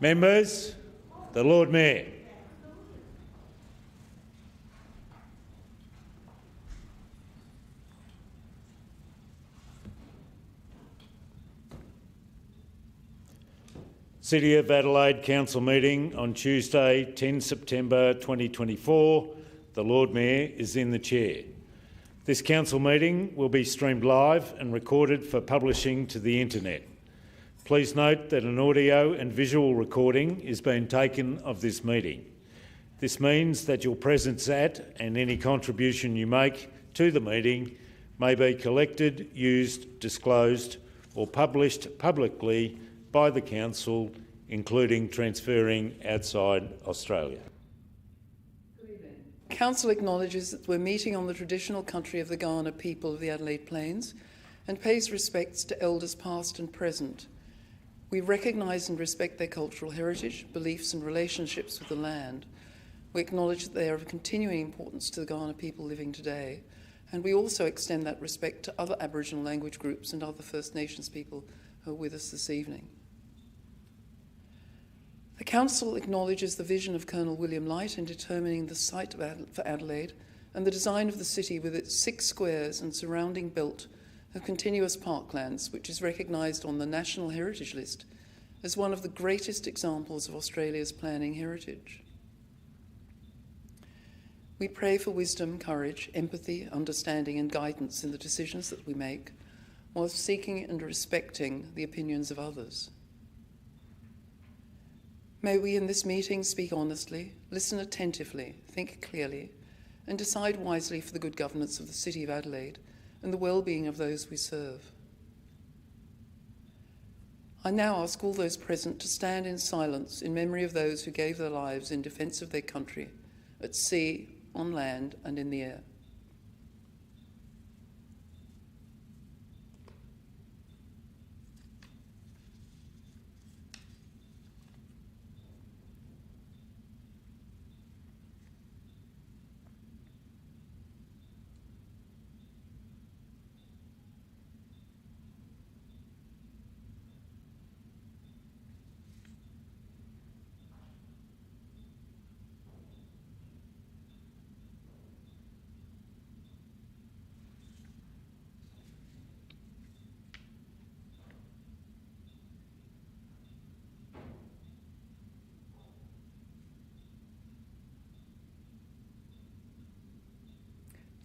Members, the Lord Mayor. City of Adelaide Council meeting on Tuesday, 10 September 2024. The Lord Mayor is in the chair. This council meeting will be streamed live and recorded for publishing to the internet. Please note that an audio and visual recording is being taken of this meeting. This means that your presence at and any contribution you make to the meeting may be collected, used, disclosed or published publicly by the Council, including transferring outside Australia. Council acknowledges that we're meeting on the traditional country of the Kaurna people of the Adelaide Plains and pays respects to elders past and present. We recognise and respect their cultural heritage, beliefs and relationships with the land. We acknowledge that they are of continuing importance to the Kaurna people living today, and we also extend that respect to other Aboriginal language groups and other First Nations people who are with us this evening. The Council acknowledges the vision of Colonel William Light in determining the site for Adelaide and the design of the city with its 6 squares and surrounding belt of continuous parklands, which is recognised on the National Heritage List as one of the greatest examples of Australia's planning heritage. We pray for wisdom, courage, empathy, understanding and guidance in the decisions that we make, while seeking and respecting the opinions of others. May we in this meeting speak honestly, listen attentively, think clearly, and decide wisely for the good governance of the City of Adelaide and the well-being of those we serve. I now ask all those present to stand in silence in memory of those who gave their lives in defence of their country, at sea, on land and in the air.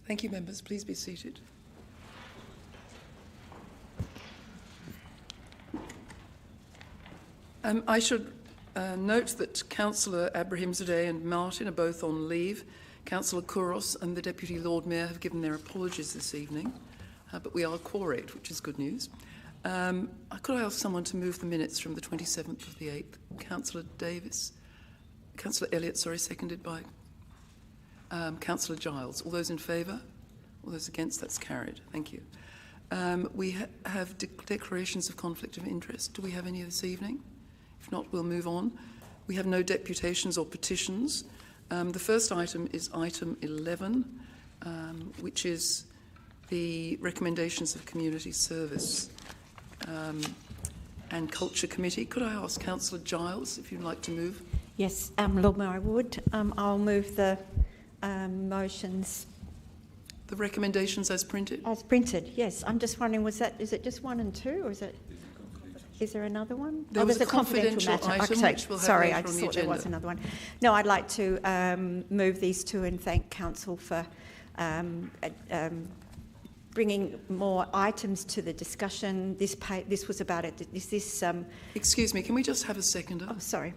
Thank you, members. Please be seated. I should note that Councillor Abrahimzadeh and Martin are both on leave. Councillor Kouros and the Deputy Lord Mayor have given their apologies this evening, but we are quorate, which is good news. Could I ask someone to move the minutes from the 27th of the 8th? Councillor Elliott, seconded by Councillor Giles. All those in favour? All those against? That's carried. Thank you. We have declarations of conflict of interest. Do we have any this evening? If not, we'll move on. We have no deputations or petitions. The first item is item 11, which is the recommendations of Community Service and Culture Committee. Could I ask Councillor Giles if you'd like to move? Yes, Lord Mayor, I would. I'll move the motions. The recommendations as printed? As printed, yes. I'm just wondering, is it just 1 and 2, or is there another one? There's a confidential matter. Item which we'll have sorry, later I just on the thought there was agenda. another one. No, I'd like to move these two and thank Council for bringing more items to the discussion. This was about it. Excuse me, can we just have a seconder? Oh, sorry.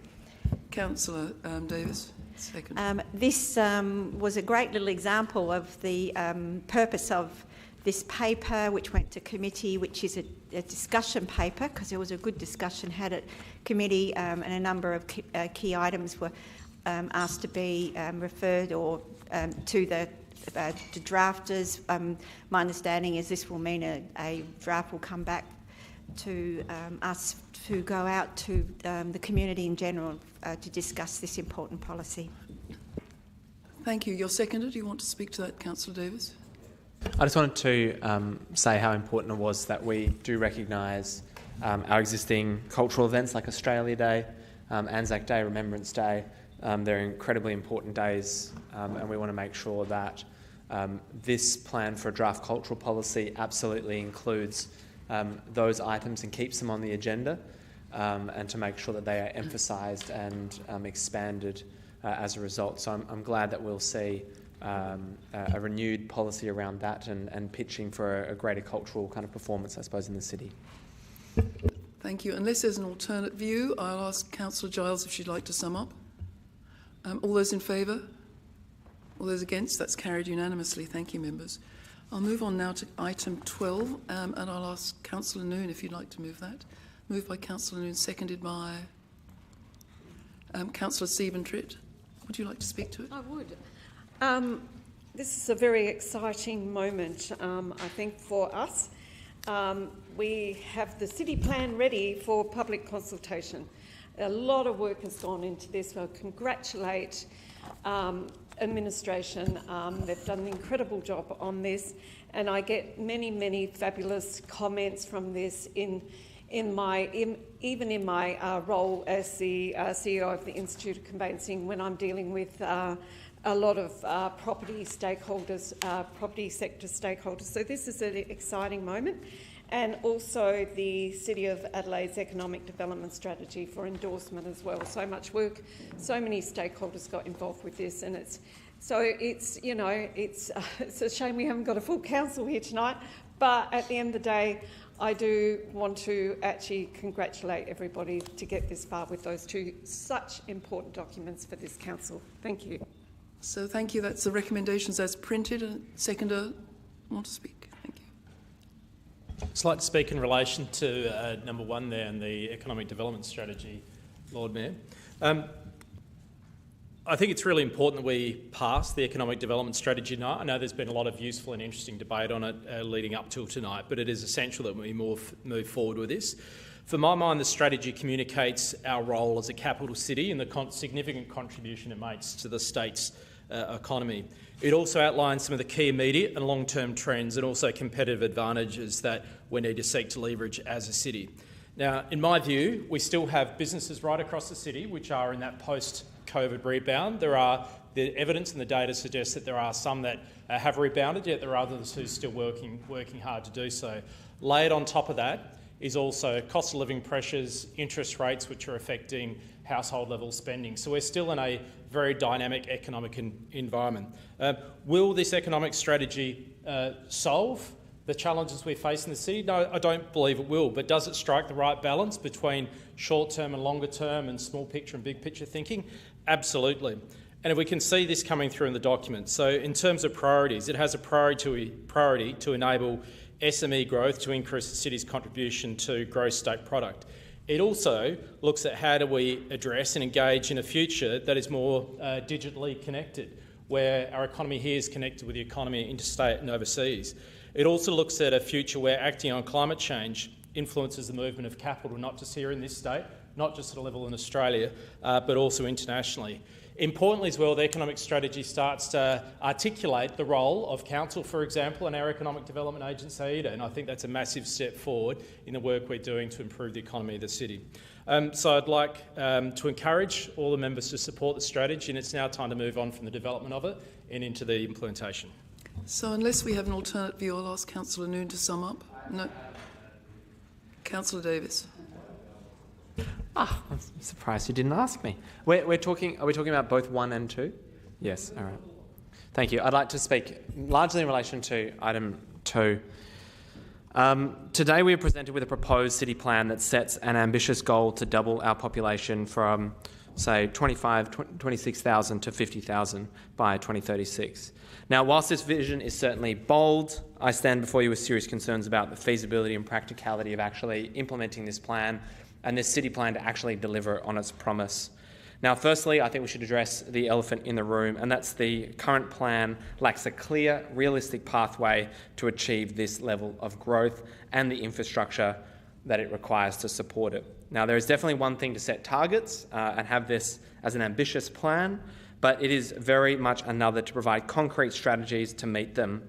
Councillor Davis, second. This was a great little example of the purpose of this paper, which went to committee, which is a discussion paper, because there was a good discussion had at committee, and a number of key items were asked to be referred or to the drafters. My understanding is this will mean a draft will come back to us to go out to the community in general to discuss this important policy. Thank you. Your seconder, do you want to speak to that, Councillor Davis? I just wanted to say how important it was that we do recognise our existing cultural events like Australia Day, Anzac Day, Remembrance Day. They're incredibly important days, and we want to make sure that this plan for a draft cultural policy absolutely includes those items and keeps them on the agenda, and to make sure that they are emphasised and expanded as a result. So I'm glad that we'll see a renewed policy around that and pitching for a greater cultural kind of performance, I suppose, in the city. Thank you. Unless there's an alternate view, I'll ask Councillor Giles if she'd like to sum up. All those in favour? All those against? That's carried unanimously. Thank you, members. I'll move on now to item 12, and I'll ask Councillor Noon if you'd like to move that. Moved by Councillor Noon, seconded by Councillor Stephen-Tritt. Would you like to speak to it? I would. This is a very exciting moment, I think, for us. We have the city plan ready for public consultation. A lot of work has gone into this. I congratulate administration. They've done an incredible job on this, and I get many, many fabulous comments from this even in my role as the CEO of the Institute of Conveyancing, when I'm dealing with a lot of property stakeholders, property sector stakeholders. So this is an exciting moment. And also the City of Adelaide's economic development strategy for endorsement as well. So much work, so many stakeholders got involved with this, and it's a shame we haven't got a full council here tonight. But at the end of the day, I do want to actually congratulate everybody to get this far with those two such important documents for this council. Thank you. So thank you. That's the recommendations as printed. And seconder, want to speak? I'd just like to speak in relation to number one there and the economic development strategy, Lord Mayor. I think it's really important that we pass the economic development strategy tonight. I know there's been a lot of useful and interesting debate on it leading up till tonight, but it is essential that we move forward with this. For my mind, the strategy communicates our role as a capital city and the significant contribution it makes to the state's economy. It also outlines some of the key immediate and long-term trends and also competitive advantages that we need to seek to leverage as a city. Now, in my view, we still have businesses right across the city which are in that post-COVID rebound. The evidence and the data suggests that there are some that have rebounded, yet there are others who are still working hard to do so. Layered on top of that is also cost of living pressures, interest rates which are affecting household level spending. So we're still in a very dynamic economic environment. Will this economic strategy solve the challenges we face in the city? No, I don't believe it will, but does it strike the right balance between short-term and longer-term and small picture and big picture thinking? Absolutely. And if we can see this coming through in the document. So in terms of priorities, it has a priority to enable SME growth to increase the city's contribution to gross state product. It also looks at how do we address and engage in a future that is more digitally connected, where our economy here is connected with the economy interstate and overseas. It also looks at a future where acting on climate change influences the movement of capital, not just here in this state, not just at a level in Australia, but also internationally. Importantly as well, the economic strategy starts to articulate the role of council, for example, and our economic development agency, AIDA, and I think that's a massive step forward in the work we're doing to improve the economy of the city. So I'd like to encourage all the members to support the strategy, and it's now time to move on from the development of it and into the implementation. So unless we have an alternate view, I'll ask Councillor Noon to sum up. No. Councillor Davis. I'm surprised you didn't ask me. Are we talking about both 1 and 2? Yes, all right. Thank you. I'd like to speak largely in relation to item 2. Today we are presented with a proposed city plan that sets an ambitious goal to double our population from, say, 26,000 to 50,000 by 2036. Now, whilst this vision is certainly bold, I stand before you with serious concerns about the feasibility and practicality of actually implementing this plan and this city plan to actually deliver on its promise. Now, firstly, I think we should address the elephant in the room, and that's the current plan lacks a clear, realistic pathway to achieve this level of growth and the infrastructure that it requires to support it. Now, there is definitely one thing to set targets and have this as an ambitious plan, but it is very much another to provide concrete strategies to meet them.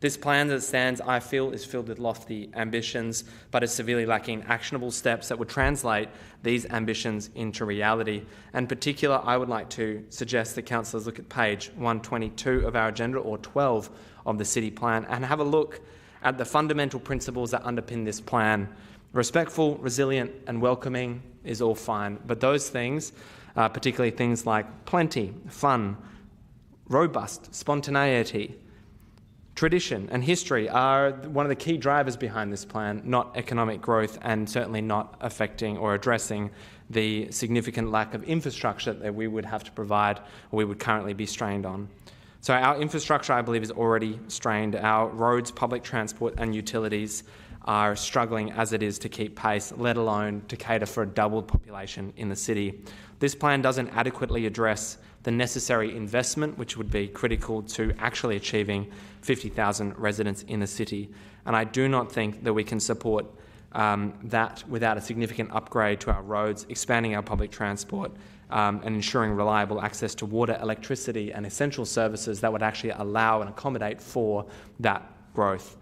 This plan as it stands, I feel, is filled with lofty ambitions, but is severely lacking actionable steps that would translate these ambitions into reality. In particular, I would like to suggest that councillors look at page 122 of our agenda, or 12 of the city plan, and have a look at the fundamental principles that underpin this plan. Respectful, resilient and welcoming is all fine, but those things, particularly things like plenty, fun, robust, spontaneity, tradition and history, are one of the key drivers behind this plan, not economic growth, and certainly not affecting or addressing the significant lack of infrastructure that we would have to provide, or we would currently be strained on. So our infrastructure, I believe, is already strained. Our roads, public transport and utilities are struggling as it is to keep pace, let alone to cater for a doubled population in the city. This plan doesn't adequately address the necessary investment, which would be critical to actually achieving 50,000 residents in the city. And I do not think that we can support that without a significant upgrade to our roads, expanding our public transport, and ensuring reliable access to water, electricity and essential services that would actually allow and accommodate for that growth.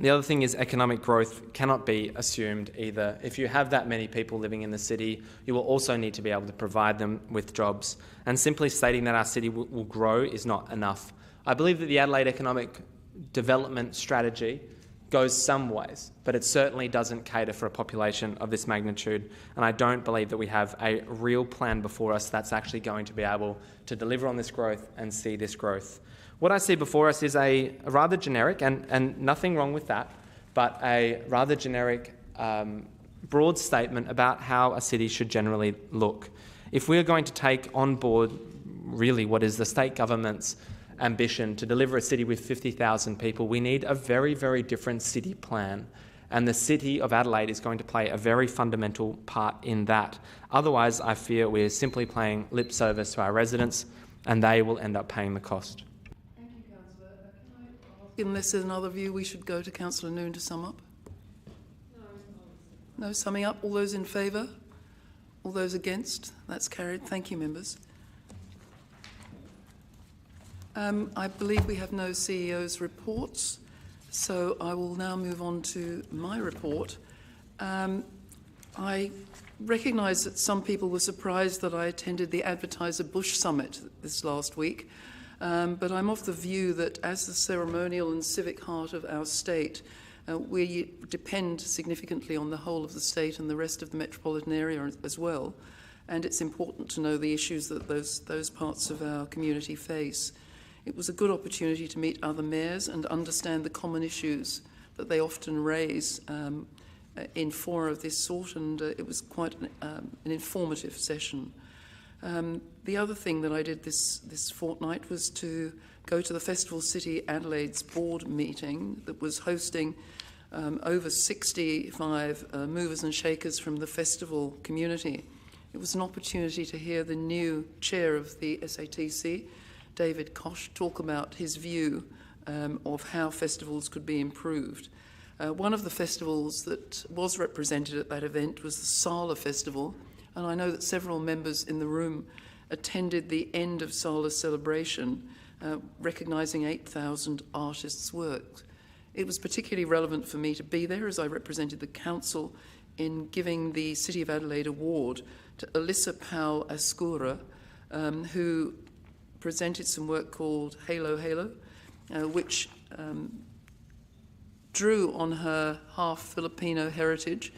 The other thing is economic growth cannot be assumed either. If you have that many people living in the city, you will also need to be able to provide them with jobs. And simply stating that our city will grow is not enough. I believe that the Adelaide Economic Development Strategy goes some ways, but it certainly doesn't cater for a population of this magnitude. And I don't believe that we have a real plan before us that's actually going to be able to deliver on this growth and see this growth. What I see before us is a rather generic, and nothing wrong with that, but a rather generic broad statement about how a city should generally look. If we are going to take on board really what is the state government's ambition to deliver a city with 50,000 people, we need a very, very different city plan. And the City of Adelaide is going to play a very fundamental part in that. Otherwise, I fear we're simply paying lip service to our residents, and they will end up paying the cost. Thank you, Councillor. Can I ask, unless there's another view, we should go to Councillor Noon to sum up? No summing up. All those in favour? All those against? That's carried. Thank you, members. I believe we have no CEO's reports, so I will now move on to my report. I recognise that some people were surprised that I attended the Advertiser Bush Summit this last week, but I'm of the view that as the ceremonial and civic heart of our state, we depend significantly on the whole of the state and the rest of the metropolitan area as well, and it's important to know the issues that those parts of our community face. It was a good opportunity to meet other mayors and understand the common issues that they often raise in fora of this sort, and it was quite an informative session. The other thing that I did this fortnight was to go to the Festival City Adelaide's board meeting that was hosting over 65 movers and shakers from the festival community. It was an opportunity to hear the new chair of the SATC, David Koch, talk about his view of how festivals could be improved. One of the festivals that was represented at that event was the Sala Festival, and I know that several members in the room attended the end of Sala's celebration, recognising 8,000 artists' work. It was particularly relevant for me to be there as I represented the council in giving the City of Adelaide Award to Alyssa Powell Ascura, who presented some work called Halo Halo, which drew on her half Filipino heritage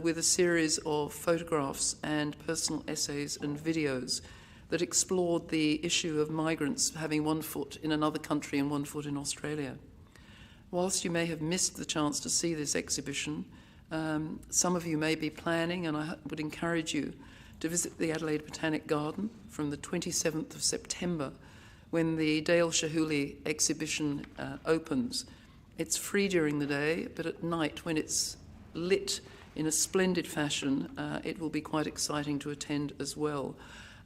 with a series of photographs and personal essays and videos that explored the issue of migrants having one foot in another country and one foot in Australia. Whilst you may have missed the chance to see this exhibition, some of you may be planning, and I would encourage you to visit the Adelaide Botanic Garden from the 27th of September when the Dale Shahuli exhibition opens. It's free during the day, but at night when it's lit in a splendid fashion, it will be quite exciting to attend as well.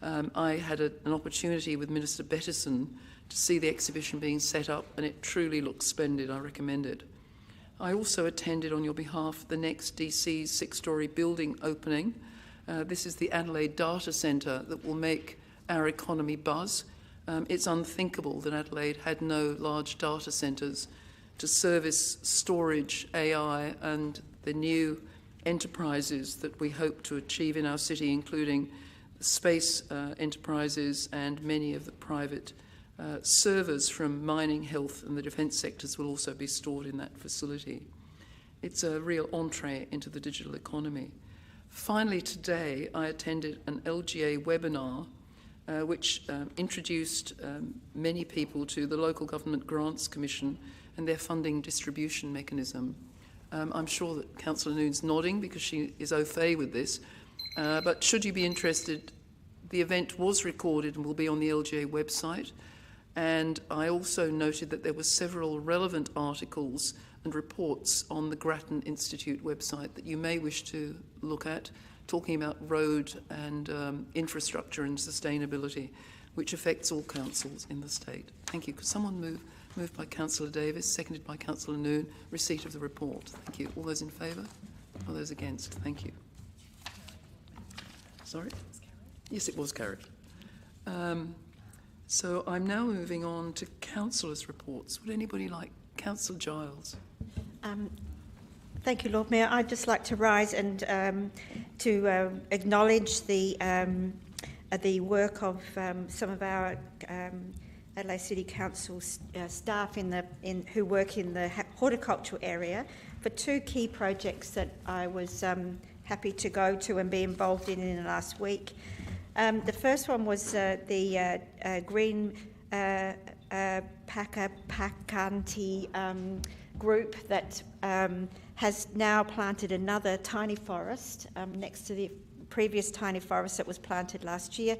I had an opportunity with Minister Bettison to see the exhibition being set up, and it truly looks splendid. I recommend it. I also attended on your behalf the next DC's 6-storey building opening. This is the Adelaide Data Centre that will make our economy buzz. It's unthinkable that Adelaide had no large data centres to service storage, AI and the new enterprises that we hope to achieve in our city, including space enterprises and many of the private servers from mining, health and the defence sectors will also be stored in that facility. It's a real entree into the digital economy. Finally, today I attended an LGA webinar which introduced many people to the Local Government Grants Commission and their funding distribution mechanism. I'm sure that Councillor Noon's nodding because she is au fait with this, but should you be interested, the event was recorded and will be on the LGA website. And I also noted that there were several relevant articles and reports on the Grattan Institute website that you may wish to look at, talking about road and infrastructure and sustainability, which affects all councils in the state. Thank you. Could someone move? Moved by Councillor Davis, seconded by Councillor Noon. Receipt of the report. Thank you. All those in favour? All those against? Thank you. Sorry? Yes, it was carried. So I'm now moving on to councillors' reports. Would anybody like? Councillor Giles. Thank you, Lord Mayor. I'd just like to rise and to acknowledge the work of some of our Adelaide City Council staff who work in the horticultural area for two key projects that I was happy to go to and be involved in the last week. The first one was the Green Pakanti group that has now planted another tiny forest next to the previous tiny forest that was planted last year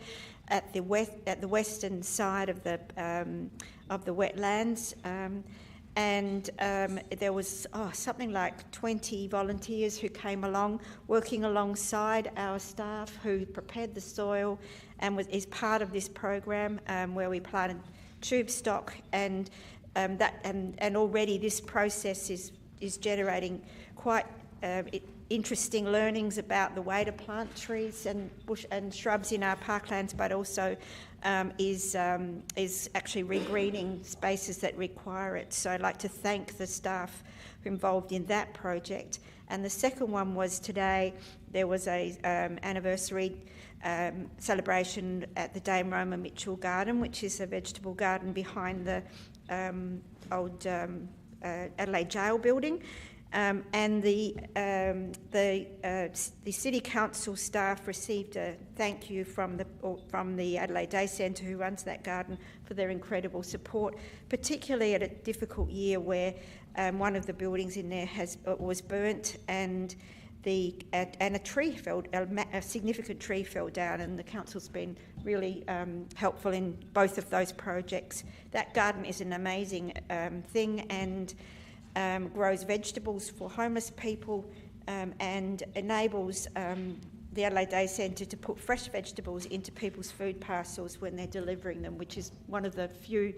at the western side of the wetlands. And there was something like 20 volunteers who came along, working alongside our staff who prepared the soil and is part of this program where we planted tube stock, and already this process is generating quite interesting learnings about the way to plant trees and bush and shrubs in our parklands, but also is actually regreening spaces that require it. So I'd like to thank the staff involved in that project. And the second one was today there was a anniversary celebration at the Dame Roma Mitchell Garden, which is a vegetable garden behind the old Adelaide Jail building. And the City Council staff received a thank you from the Adelaide Day Centre, who runs that garden, for their incredible support, particularly at a difficult year where one of the buildings in there was burnt and a significant tree fell down, and the council's been really helpful in both of those projects. That garden is an amazing thing and grows vegetables for homeless people and enables the Adelaide Day Centre to put fresh vegetables into people's food parcels when they're delivering them, which is one of the few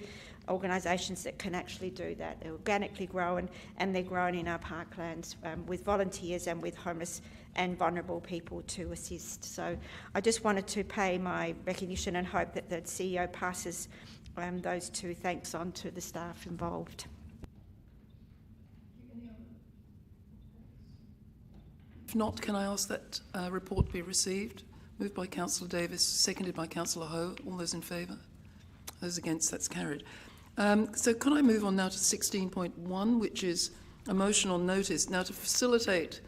organisations that can actually do that. They're organically grown and they're grown in our parklands with volunteers and with homeless and vulnerable people to assist. So I just wanted to pay my recognition and hope that the CEO passes those two thanks on to the staff involved. If not, can I ask that report be received? Moved by Councillor Davis, seconded by Councillor Ho. All those in favour? Those against? That's carried. So can I move on now to 16.1, which is a motion on notice. Now, to facilitate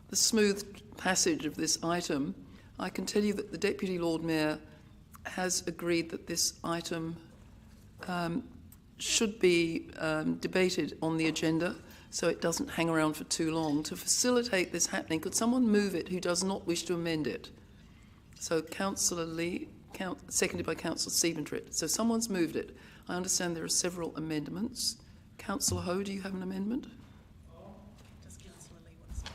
the smooth passage of this item, I can tell you that the Deputy Lord Mayor has agreed that this item should be debated on the agenda, so it doesn't hang around for too long. To facilitate this happening, could someone move it who does not wish to amend it? So Councillor Lee, seconded by Councillor Siebentrit. So someone's moved it. I understand there are several amendments. Councillor Ho, do you have an amendment?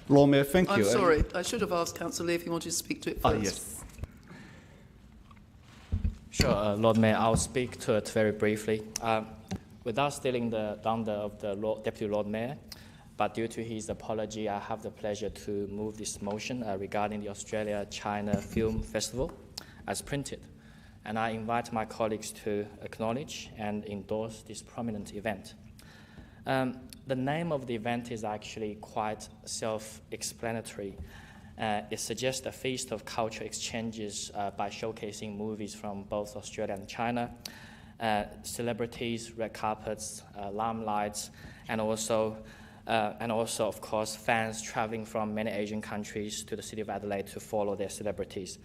Lord Mayor, thank you. I'm sorry, I should have asked Councillor Lee if he wanted to speak to it first. Yes. Sure, Lord Mayor, I'll speak to it very briefly. Without stealing the thunder of the Deputy Lord Mayor, but due to his apology, I have the pleasure to move this motion regarding the Australia-China Film Festival as printed. and I invite my colleagues to acknowledge and endorse this prominent event. The name of the event is actually quite self-explanatory. It suggests a feast of cultural exchanges by showcasing movies from both Australia and China, celebrities, red carpets, limelights, and also, of course, fans traveling from many Asian countries to the city of Adelaide to follow their celebrities.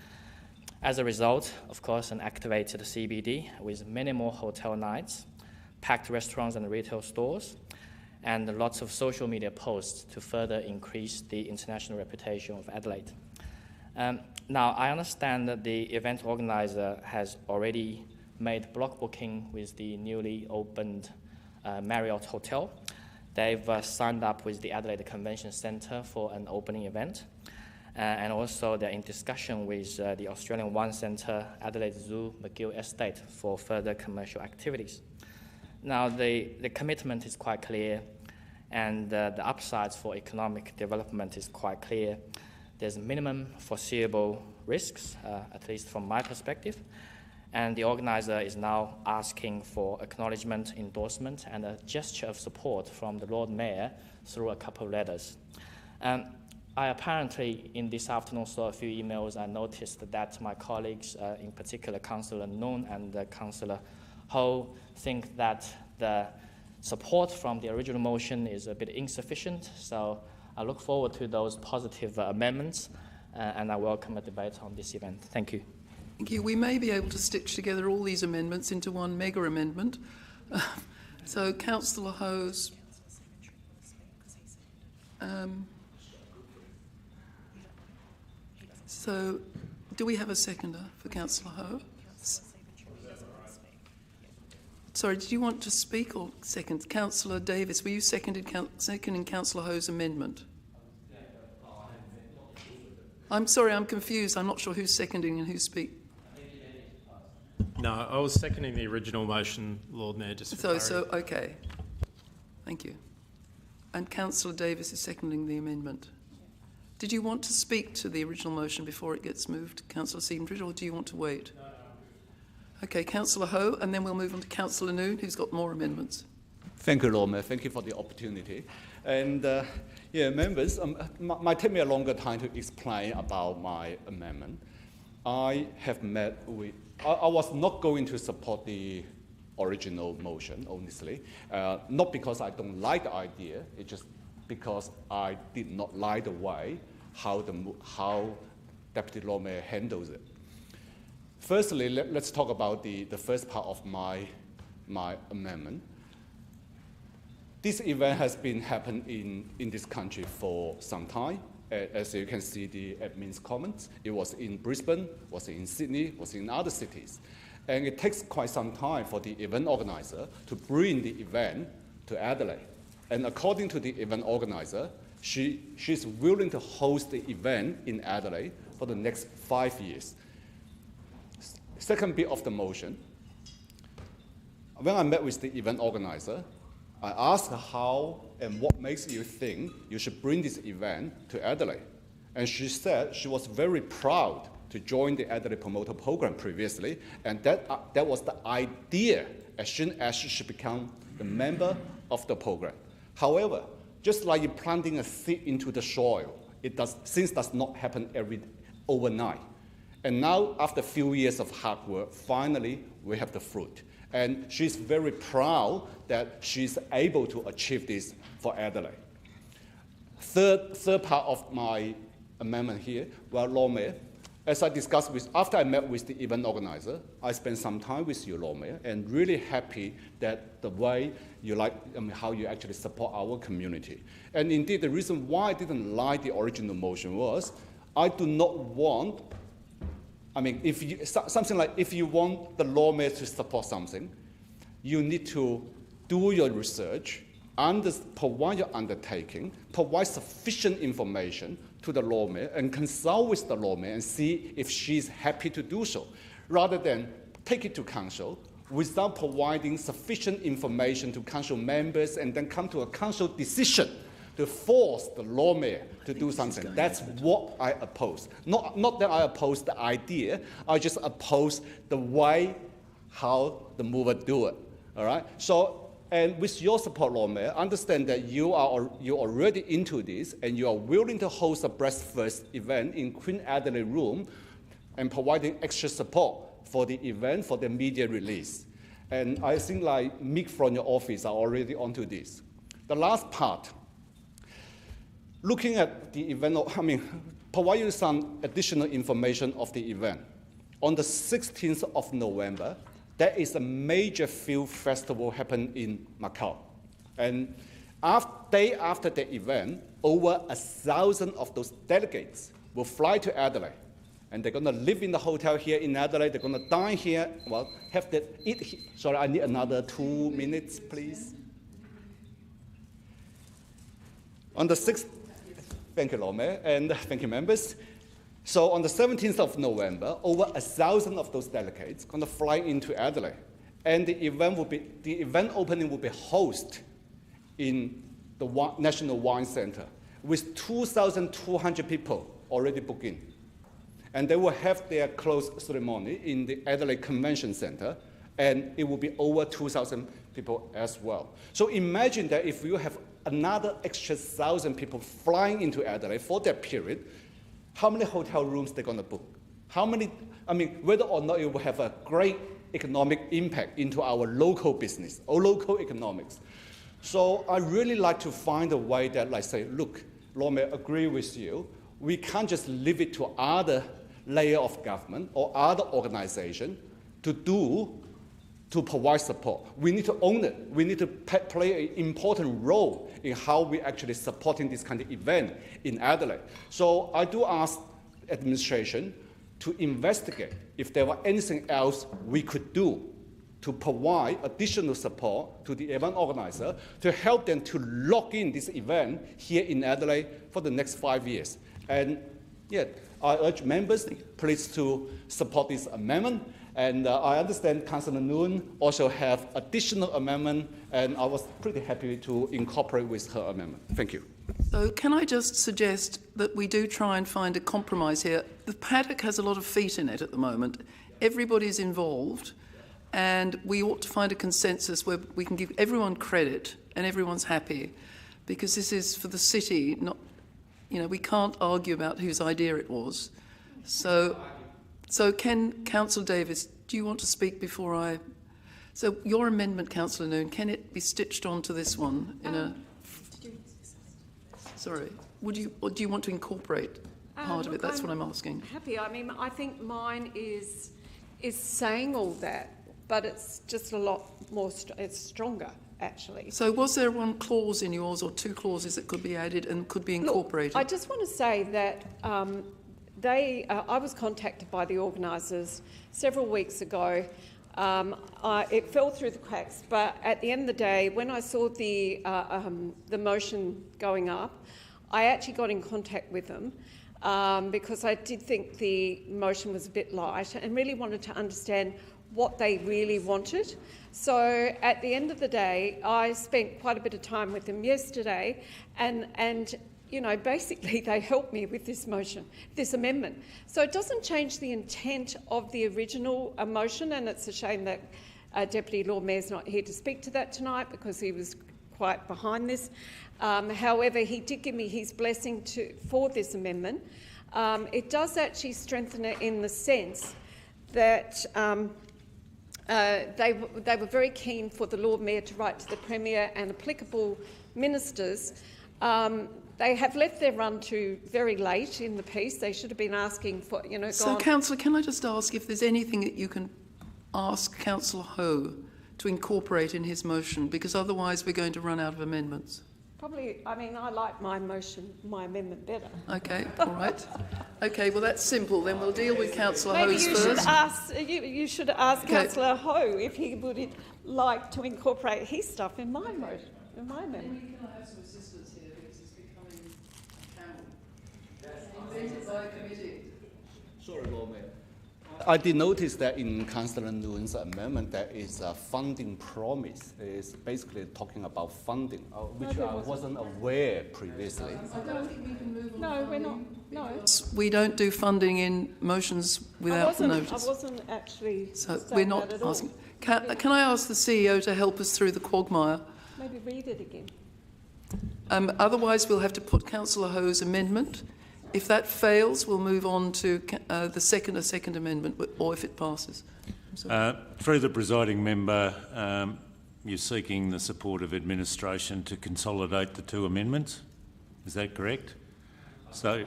As a result, of course, an activated CBD with many more hotel nights, packed restaurants and retail stores, and lots of social media posts to further increase the international reputation of Adelaide. Now, I understand that the event organizer has already made block booking with the newly opened Marriott Hotel. They've signed up with the Adelaide Convention Centre for an opening event. And also they're in discussion with the Australian One Centre, Adelaide Zoo, McGill Estate for further commercial activities. Now, the commitment is quite clear, and the upsides for economic development is quite clear. There's minimum foreseeable risks, at least from my perspective, and the organizer is now asking for acknowledgement, endorsement, and a gesture of support from the Lord Mayor through a couple of letters. I apparently, in this afternoon, saw a few emails. I noticed that my colleagues, in particular Councillor Noon and Councillor Ho, think that the support from the original motion is a bit insufficient. So I look forward to those positive amendments, and I welcome a debate on this event. Thank you. Thank you. We may be able to stitch together all these amendments into one mega amendment. So Councillor Ho's... So, do we have a seconder for Councillor Ho? Sorry, did you want to speak or second? Councillor Davis, were you seconding Councillor Ho's amendment? I'm sorry, I'm confused. I'm not sure who's seconding and who's speaking. No, I was seconding the original motion, Lord Mayor, just for clarity. Okay. Thank you. And Councillor Davis is seconding the amendment. Did you want to speak to the original motion before it gets moved, Councillor Seaton, or do you want to wait? No. Okay, Councillor Ho, and then we'll move on to Councillor Noon, who's got more amendments. Thank you, Lord Mayor. Thank you for the opportunity. And members, might take me a longer time to explain about my amendment. I have met with... I was not going to support the original motion, honestly, not because I don't like the idea, it's just because I did not like the way how Deputy Lord Mayor handles it. Firstly, let's talk about the first part of my amendment. This event has been happening in this country for some time. As you can see the admin's comments, it was in Brisbane, was in Sydney, was in other cities. And it takes quite some time for the event organizer to bring the event to Adelaide. And according to the event organizer, she's willing to host the event in Adelaide for the next 5 years. Second bit of the motion, when I met with the event organizer, I asked her how and what makes you think you should bring this event to Adelaide. And she said she was very proud to join the Adelaide Promoter Program previously, and that was the idea as soon as she became a member of the program. However, just like you planting a seed into the soil, things does not happen overnight. And now, after a few years of hard work, finally we have the fruit. And she's very proud that she's able to achieve this for Adelaide. Third part of my amendment here, well, Lord Mayor, as I discussed after I met with the event organizer, I spent some time with you, Lord Mayor, and really happy that the way you how you actually support our community. And indeed, the reason why I didn't like the original motion was I do not want, if you want the Lord Mayor to support something, you need to do your research, provide your undertaking, provide sufficient information to the Lord Mayor and consult with the Lord Mayor and see if she's happy to do so, rather than take it to council without providing sufficient information to council members and then come to a council decision to force the lawmaker to do something. That's what I oppose. Not that I oppose the idea, I just oppose the way how the mover do it. All right. So, and with your support, lawmaker, understand that you're already into this, and you are willing to host a breakfast event in Queen Adelaide Room, and providing extra support for the event, for the media release. And I think like Mick from your office are already onto this. The last part, looking at the event, provide you some additional information of the event. On the 16th of November, there is a major film festival happening in Macau. And day after the event, over 1,000 of those delegates will fly to Adelaide. And they're going to live in the hotel here in Adelaide. They're going to dine here. Well, have to eat here. Sorry, I need another 2 minutes, please. On the 6th, thank you, lawmaker, and thank you, members. So on the 17th of November, over 1,000 of those delegates are going to fly into Adelaide. And the event opening will be hosted in the National Wine Centre with 2,200 people already booked in. And they will have their close ceremony in the Adelaide Convention Centre, and it will be over 2,000 people as well. So imagine that if you have another extra 1,000 people flying into Adelaide for that period, how many hotel rooms they're going to book? How many, whether or not it will have a great economic impact into our local business or local economics. So I really like to find a way that, like, say, look, lawmaker, agree with you. We can't just leave it to other layer of government or other organization to provide support. We need to own it. We need to play an important role in how we actually supporting this kind of event in Adelaide. So I do ask administration to investigate if there were anything else we could do to provide additional support to the event organizer to help them to lock in this event here in Adelaide for the next 5 years. And yeah, I urge members, please, to support this amendment. And I understand Councillor Noon also have additional amendment, and I was pretty happy to incorporate with her amendment. Thank you. So can I just suggest that we do try and find a compromise here? The paddock has a lot of feet in it at the moment. Everybody's involved, and we ought to find a consensus where we can give everyone credit and everyone's happy, because this is for the city, not, we can't argue about whose idea it was. So can Councillor Davis, do you want to speak before I... So your amendment, Councillor Noon, can it be stitched onto this one in a... Sorry, or do you want to incorporate part of it? That's what I'm asking. Happy. I think mine is saying all that, but it's just a lot more, it's stronger, actually. So was there one clause in yours or two clauses that could be added and could be incorporated? Look, I just want to say that I was contacted by the organisers several weeks ago. It fell through the cracks, but at the end of the day, when I saw the motion going up, I actually got in contact with them because I did think the motion was a bit light and really wanted to understand what they really wanted. So at the end of the day, I spent quite a bit of time with them yesterday, and basically they helped me with this motion, this amendment. So it doesn't change the intent of the original motion, and it's a shame that Deputy Lord Mayor's not here to speak to that tonight because he was quite behind this. However, he did give me his blessing for this amendment. It does actually strengthen it in the sense that they were very keen for the Lord Mayor to write to the Premier and applicable ministers. They have left their run to very late in the piece. They should have been asking for, So, Councillor, can I just ask if there's anything that you can ask Councillor Ho to incorporate in his motion, because otherwise we're going to run out of amendments. Probably, I like my amendment better. Okay, all right. Okay, well, that's simple. Then we'll deal with Councillor Ho's first. You should ask Councillor Ho if he would like to incorporate his stuff in my motion, in my amendment. Can I have some assistance here, because it's becoming a camel. Invented by a committee. Sorry, Lord Mayor. I did notice that in Councillor Nguyen's amendment there is a funding promise. It's basically talking about funding, which I wasn't aware previously. No, we're not. No. We don't do funding in motions without notice. I wasn't actually. So we're not asking. Can I ask the CEO to help us through the quagmire? Maybe read it again. Otherwise, we'll have to put Councillor Ho's amendment. If that fails, we'll move on to the second amendment, or if it passes. Through the presiding member, you're seeking the support of administration to consolidate the two amendments. Is that correct? So,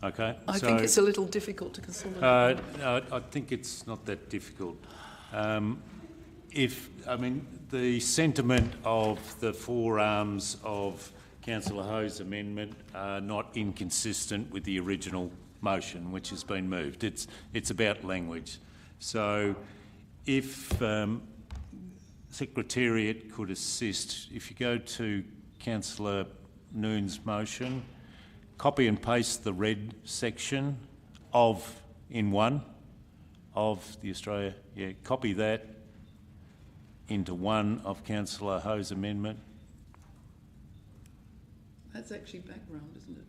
okay. I think it's a little difficult to consolidate. I think it's not that difficult. The sentiment of the four arms of Councillor Ho's amendment are not inconsistent with the original motion which has been moved. It's about language. So if Secretariat could assist, if you go to Councillor Nguyen's motion, copy and paste the red section in one of the Australia, copy that into one of Councillor Ho's amendment. That's actually background, isn't it?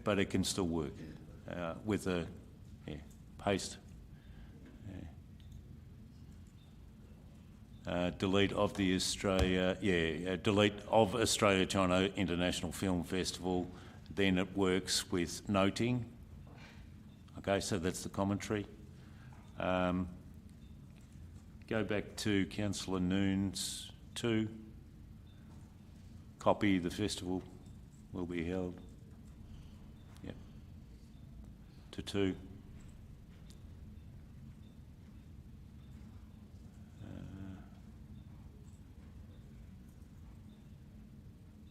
But it can still work with a paste. Delete of the Australia, delete of Australia-China International Film Festival. Then it works with noting. Okay, so that's the commentary. Go back to Councillor Nguyen's 2. Copy, the festival will be held. Yep. To 2.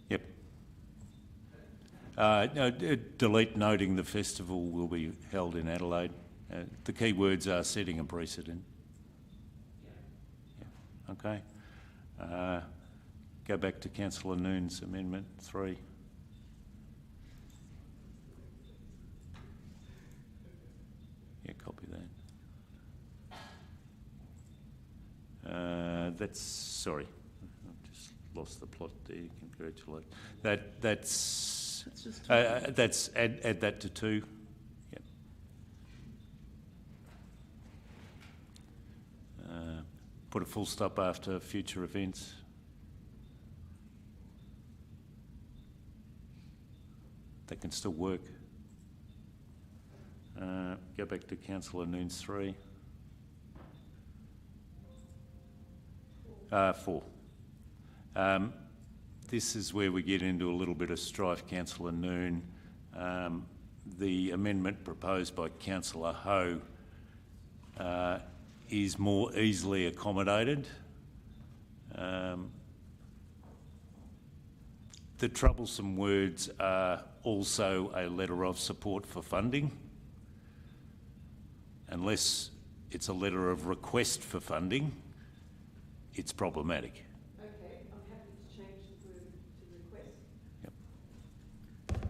Yep. No, delete noting the festival will be held in Adelaide. The key words are setting a precedent. Yeah. Okay. Go back to Councillor Nguyen's amendment 3. Yeah, copy that. Sorry, I've just lost the plot there. Congratulate. That's add that to 2. Yep. Put a full stop after future events. That can still work. Go back to Councillor Nguyen's 3. 4. This is where we get into a little bit of strife, Councillor Nguyen. The amendment proposed by Councillor Ho is more easily accommodated. The troublesome words are also a letter of support for funding. Unless it's a letter of request for funding, it's problematic. Okay, I'm happy to change the word to request. Yep.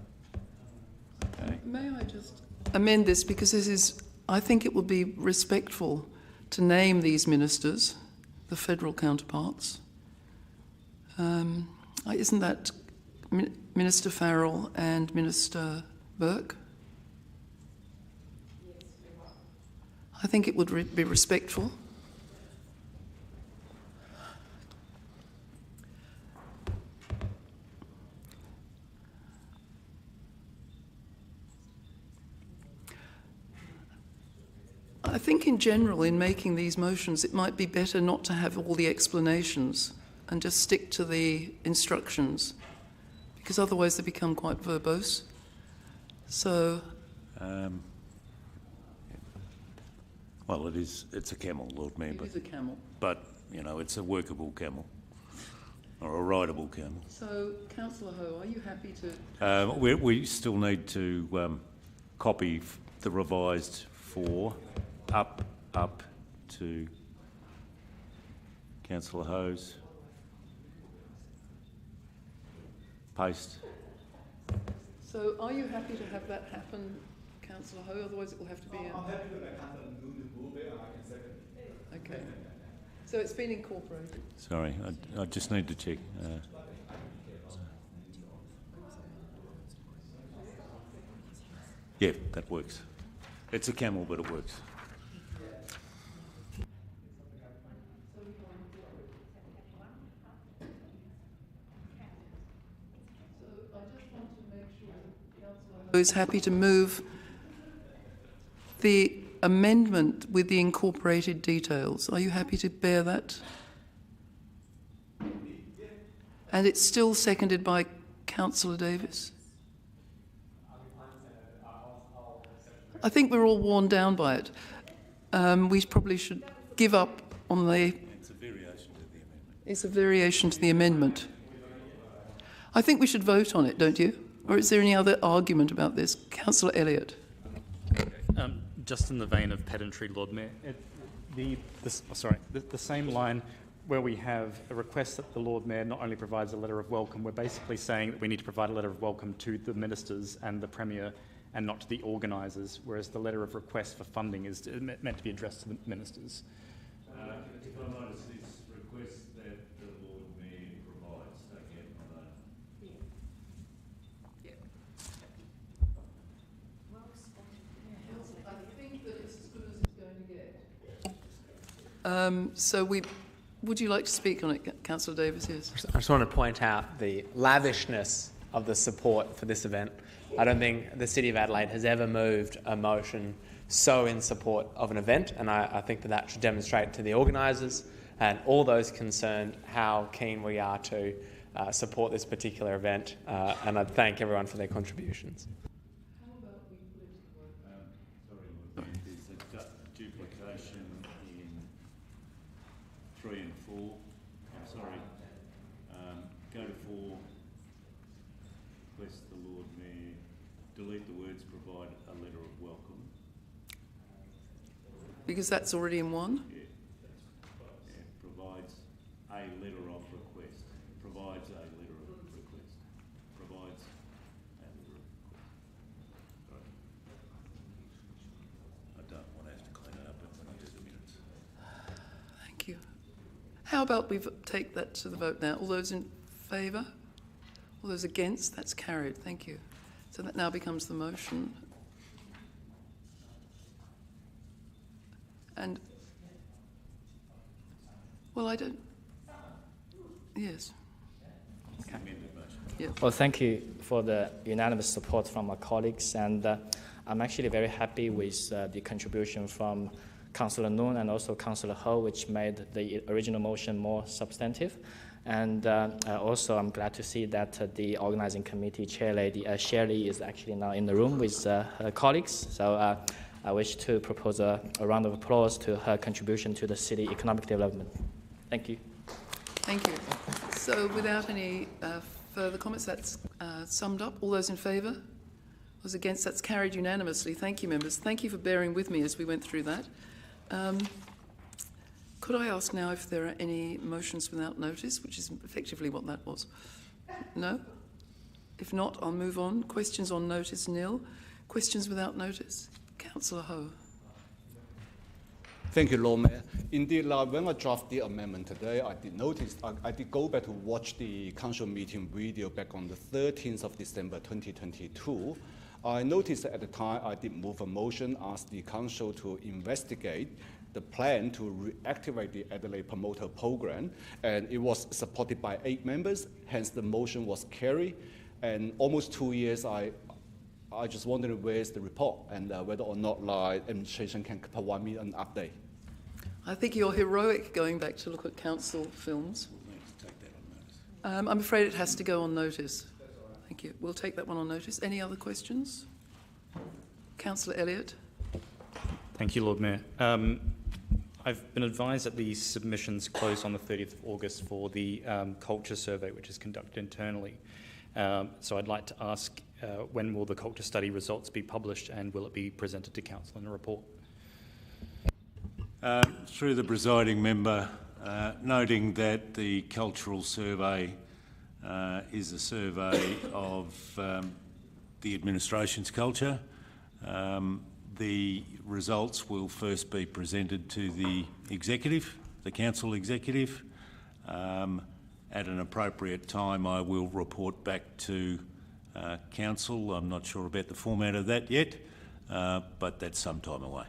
Okay. May I just amend this, because this is, I think it would be respectful to name these ministers, the federal counterparts. Isn't that Minister Farrell and Minister Burke? Yes, you're right. I think it would be respectful. I think in general, in making these motions, it might be better not to have all the explanations and just stick to the instructions, because otherwise they become quite verbose. So... well, it's a camel, Lord Mayor. It is a camel. But, it's a workable camel, or a rideable camel. So, Councillor Ho, are you happy to... We still need to copy the revised 4 up to Councillor Ho's. Paste. So are you happy to have that happen Councillor Ho, otherwise it will have to be... I'm happy to let Councillor Noon move it and I can second it. Okay. So it's been incorporated. Sorry, I just need to check. Yeah, that works. It's a camel, but it works. Is happy to move the amendment with the incorporated details. Are you happy to bear that? And it's still seconded by Councillor Davis. I think we're all worn down by it. We probably should give up on the... It's a variation to the amendment. It's a variation to the amendment. I think we should vote on it, don't you? Or is there any other argument about this? Councillor Elliott. Just in the vein of pedantry, Lord Mayor, the same line where we have a request that the Lord Mayor not only provides a letter of welcome, we're basically saying that we need to provide a letter of welcome to the ministers and the Premier and not to the organisers, whereas the letter of request for funding is meant to be addressed to the ministers. If I notice this request that the Lord Mayor provides, okay, I think that it's as good as it's going to get. Would you like to speak on it, Councillor Davis? Yes. I just want to point out the lavishness of the support for this event. I don't think the City of Adelaide has ever moved a motion so in support of an event, and I think that should demonstrate to the organisers and all those concerned how keen we are to support this particular event, and I thank everyone for their contributions. sorry, there's a duplication in 3 and 4. I'm sorry. Go to 4. Request the Lord Mayor delete the words provide a letter of welcome. Because that's already in 1? Yeah, provides a letter of request. Provides a letter of request. Provides a letter of request. Sorry. I don't want to have to clean it up when I do the minutes. Thank you. How about we take that to the vote now? All those in favour? All those against? That's carried. Thank you. So that now becomes the motion. And, well, I don't... Yes. Okay. Amended motion. Yeah. Well, thank you for the unanimous support from our colleagues, and I'm actually very happy with the contribution from Councillor Noon and also Councillor Ho, which made the original motion more substantive. And also, I'm glad to see that the organising committee chair lady, Shirley, is actually now in the room with her colleagues. So I wish to propose a round of applause to her contribution to the city economic development. Thank you. Thank you. So without any further comments, that's summed up. All those in favour? Those against? That's carried unanimously. Thank you, members. Thank you for bearing with me as we went through that. Could I ask now if there are any motions without notice, which is effectively what that was? No? If not, I'll move on. Questions on notice, nil. Questions without notice? Councillor Ho. Thank you, Lord Mayor. Indeed, when I drafted the amendment today, I did notice, I did go back to watch the council meeting video back on the 13th of December 2022. I noticed at the time I did move a motion, ask the council to investigate the plan to reactivate the Adelaide Promoter Program, and it was supported by 8 members, hence the motion was carried. And almost 2 years, I just wondered where's the report and whether or not administration can provide me an update. I think you're heroic going back to look at council films. I'm afraid it has to go on notice. Thank you. We'll take that one on notice. Any other questions? Councillor Elliott. Thank you, Lord Mayor. I've been advised that the submissions closed on the 30th of August for the culture survey, which is conducted internally. So I'd like to ask, when will the culture study results be published, and will it be presented to council in a report? Through the presiding member, noting that the cultural survey is a survey of the administration's culture, The results will first be presented to the executive, the council executive. At an appropriate time, I will report back to council. I'm not sure about the format of that yet, but that's some time away.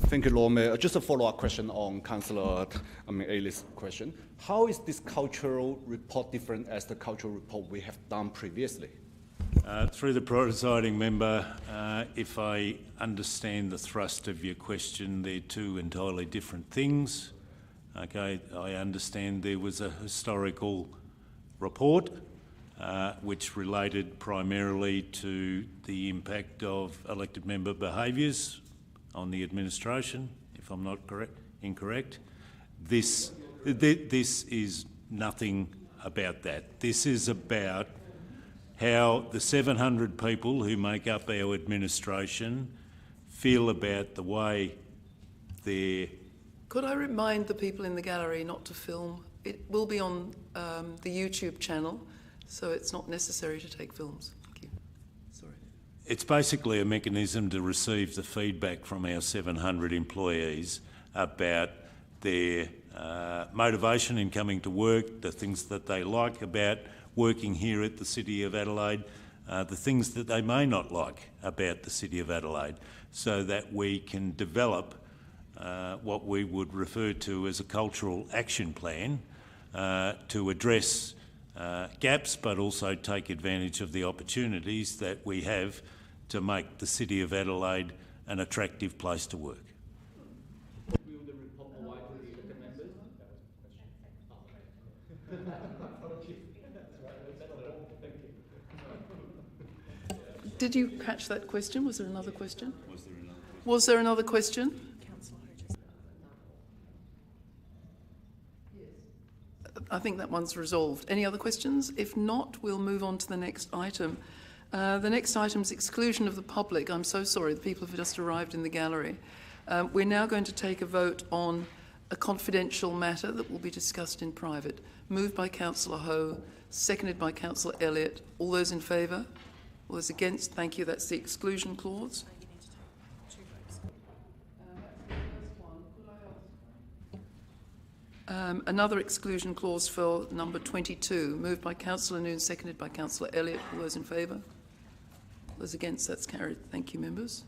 Thank you, Lord Mayor. Just a follow-up question on Councillor Ailey's question. How is this cultural report different as the cultural report we have done previously? Through the presiding member, if I understand the thrust of your question, they're two entirely different things. Okay, I understand there was a historical report which related primarily to the impact of elected member behaviours on the administration, if I'm not incorrect. This is nothing about that. This is about how the 700 people who make up our administration feel about the way they're... Could I remind the people in the gallery not to film? It will be on the YouTube channel, so it's not necessary to take films. Thank you. Sorry. It's basically a mechanism to receive the feedback from our 700 employees about their motivation in coming to work, the things that they like about working here at the City of Adelaide, the things that they may not like about the City of Adelaide, so that we can develop what we would refer to as a cultural action plan to address gaps, but also take advantage of the opportunities that we have to make the City of Adelaide an attractive place to work. Will the report provide to the elected members? Did you catch that question? Was there another question? Was there another question? I think that one's resolved. Any other questions? If not, we'll move on to the next item. The next item is exclusion of the public. I'm so sorry, the people have just arrived in the gallery. We're now going to take a vote on a confidential matter that will be discussed in private. Moved by Councillor Ho, seconded by Councillor Elliott. All those in favour? All those against? Thank you. That's the exclusion clause. Another exclusion clause for number 22, moved by Councillor Noon, seconded by Councillor Elliott. All those in favour? Those against? That's carried. Thank you, members.